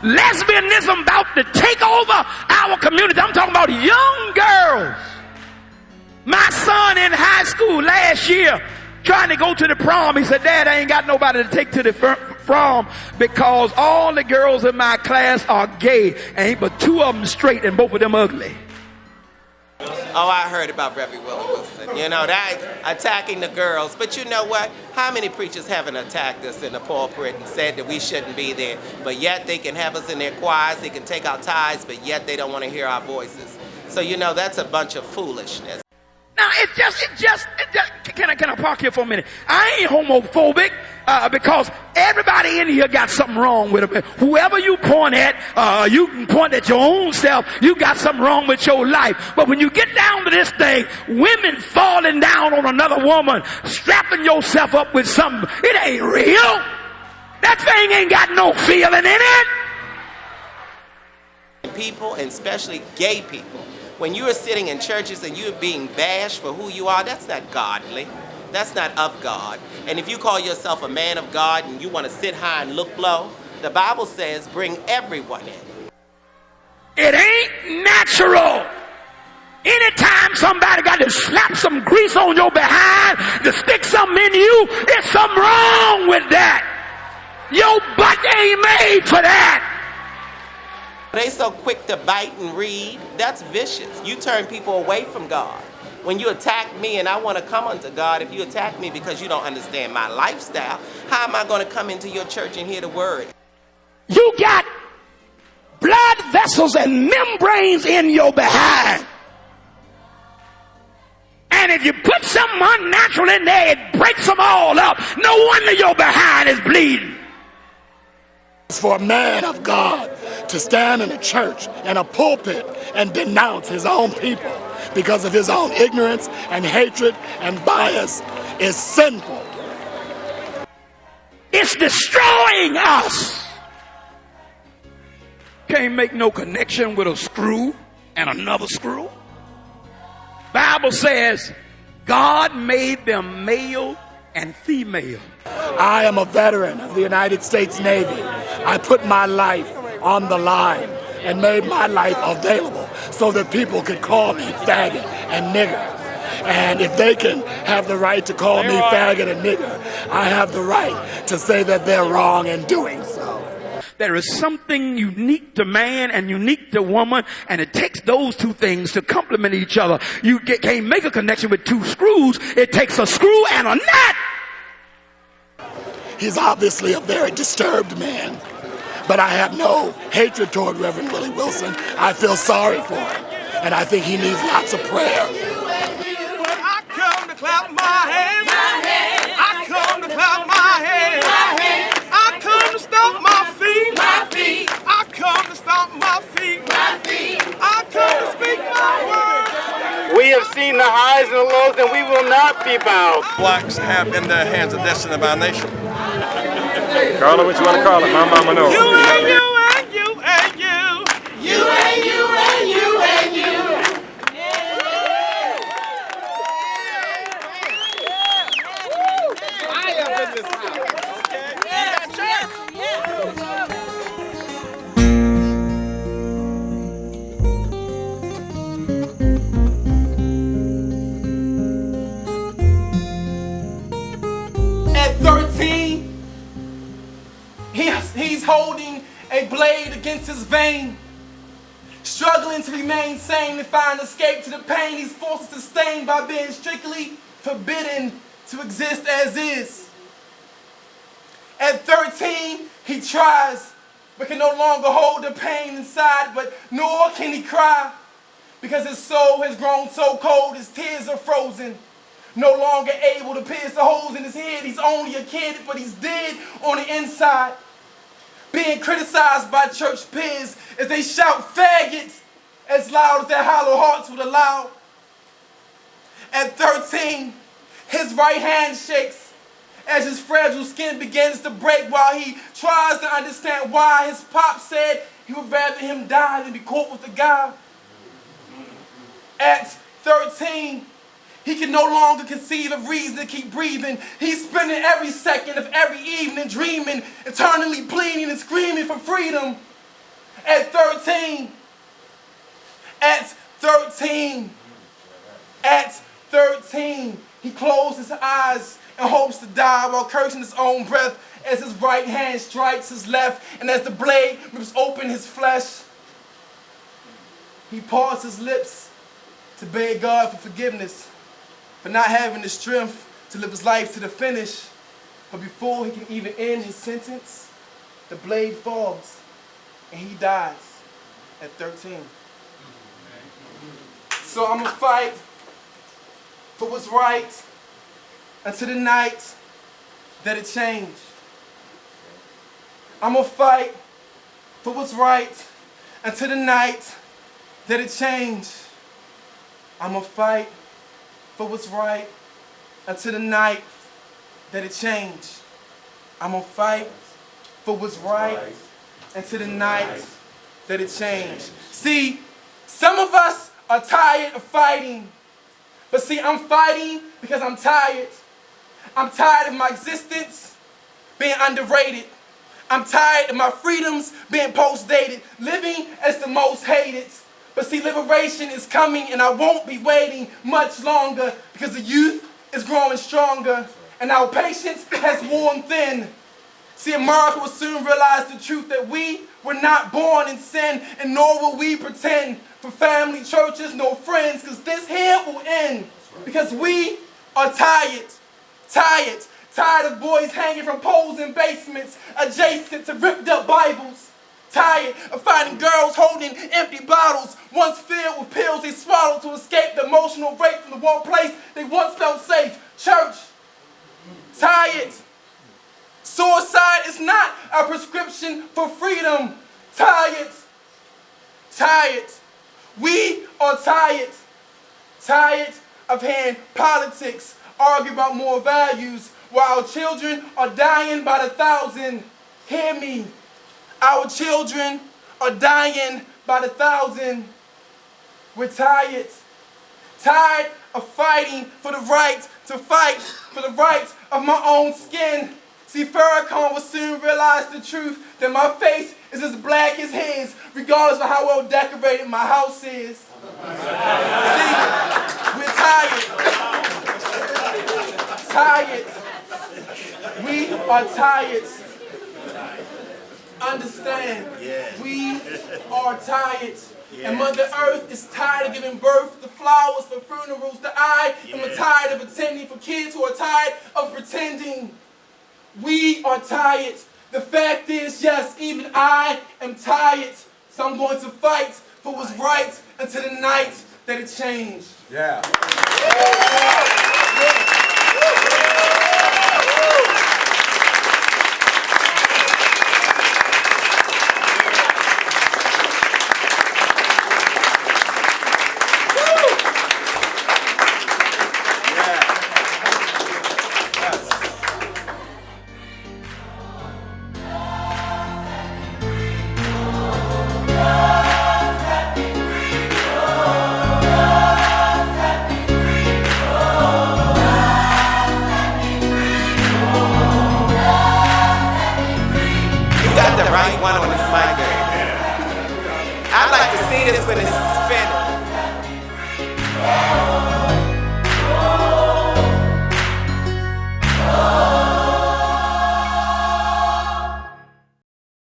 Lesbianism about to take over our community. I'm talking about young girls. My son in high school last year trying to go to the prom, he said, Dad, I ain't got nobody to take to the prom because all the girls in my class are gay, ain't but 2 of them straight and both of them ugly. Oh, I heard about Reverend Willie Wilson. You know, that attacking the girls. But you know what? How many preachers haven't attacked us in the pulpit and said that we shouldn't be there, but yet they can have us in their choirs, they can take our tithes, but yet they don't want to hear our voices. So, you know, that's a bunch of foolishness. Now, it just, can I park here for a minute? I ain't homophobic because everybody in here got something wrong with them. Whoever you point at, you can point at your own self. You got something wrong with your life. But when you get down to this thing, women falling down on another woman, strapping yourself up with something, it ain't real. That thing ain't got no feeling in it. People, and especially gay people, when you are sitting in churches and you're being bashed for who you are, that's not godly. That's not of God. And if you call yourself a man of God and you want to sit high and look low, the Bible says bring everyone in. It ain't natural. Anytime somebody got to slap some grease on your behind to stick something in you, there's something wrong with that. Your butt ain't made for that. They so quick to bite and read. That's vicious. You turn people away from God. When you attack me and I want to come unto God, if you attack me because you don't understand my lifestyle, how am I going to come into your church and hear the word? You got blood vessels and membranes in your behind. And if you put something unnatural in there, it breaks them all up. No wonder your behind is bleeding. It's for a man of God to stand in a church and a pulpit and denounce his own people because of his own ignorance and hatred and bias is sinful. It's destroying us. Can't make no connection with a screw and another screw. Bible says God made them male and female. I am a veteran of the United States Navy. I put my life on the line and made my life available so that people could call me faggot and nigger. And if they can have the right to call me faggot and nigger, I have the right to say that they're wrong in doing so. There is something unique to man and unique to woman, and it takes those two things to complement each other. You can't make a connection with 2 screws. It takes a screw and a nut. He's obviously a very disturbed man, but I have no hatred toward Reverend Willie Wilson. I feel sorry for him, and I think he needs lots of prayer. I come to clap my hands. I come to clap my hands. I come to stomp my feet. I come to stomp my feet. I come to speak my word. We have seen the highs and the lows, and we will not be bowed. Blacks have in their hands the destiny of our nation. Call it what you want to call it. My mama knows. You and you and you and you. You and you and you and you. I am in this house. Okay? At 13, he's holding a blade against his vein, struggling to remain sane and find escape to the pain he's forced to sustain by being strictly forbidden to exist as is. At 13, he tries, but can no longer hold the pain inside, but nor can he cry, because his soul has grown so cold, his tears are frozen. No longer able to pierce the holes in his head. He's only a kid, but he's dead on the inside. Being criticized by church peers as they shout faggots as loud as their hollow hearts would allow. At 13, his right hand shakes as his fragile skin begins to break while he tries to understand why his pop said he would rather him die than be caught with a guy. At 13, he can no longer conceive of reason to keep breathing. He's spending every second of every evening dreaming, eternally pleading and screaming for freedom. At 13, at 13, at 13, he closed his eyes and hopes to die while cursing his own breath as his right hand strikes his left and as the blade rips open his flesh. He parts his lips to beg God for forgiveness for not having the strength to live his life to the finish. But before he can even end his sentence, the blade falls and he dies at 13. So I'm gonna fight for what's right until the night that it change. I'm gonna fight for what's right until the night that it change. I'm gonna fight for what's right until the night that it change. I'm gonna fight for what's right until the night that it change. See, some of us are tired of fighting. But see, I'm fighting because I'm tired. I'm tired of my existence being underrated. I'm tired of my freedoms being post-dated, living as the most hated. But see, liberation is coming and I won't be waiting much longer because the youth is growing stronger and our patience has worn thin. See, America will soon realize the truth that we were not born in sin and nor will we pretend for family, churches, no friends, because this here will end. Because we are tired, tired, tired of boys hanging from poles in basements adjacent to ripped up Bibles. Tired of finding girls holding empty bottles, once filled with pills they swallowed to escape the emotional rape from the one place they once felt safe, church. Tired. Suicide is not a prescription for freedom. Tired. Tired. We are tired. Tired of hearing politics argue about more values while our children are dying by the thousand. Hear me. Our children are dying by the thousand. We're tired. Tired of fighting for the right to fight for the right of my own skin. See, Farrakhan will soon realize the truth that my face is as black as his, regardless of how well decorated my house is. See, we're tired. Tired. We are tired. Understand, we are tired. And Mother Earth is tired of giving birth to flowers for funerals. I am tired of attending for kids who are tired of pretending. We are tired. The fact is, yes, even I am tired. So I'm going to fight for what's right until the night that it changed. Yeah. I'd like to see this when it's finished.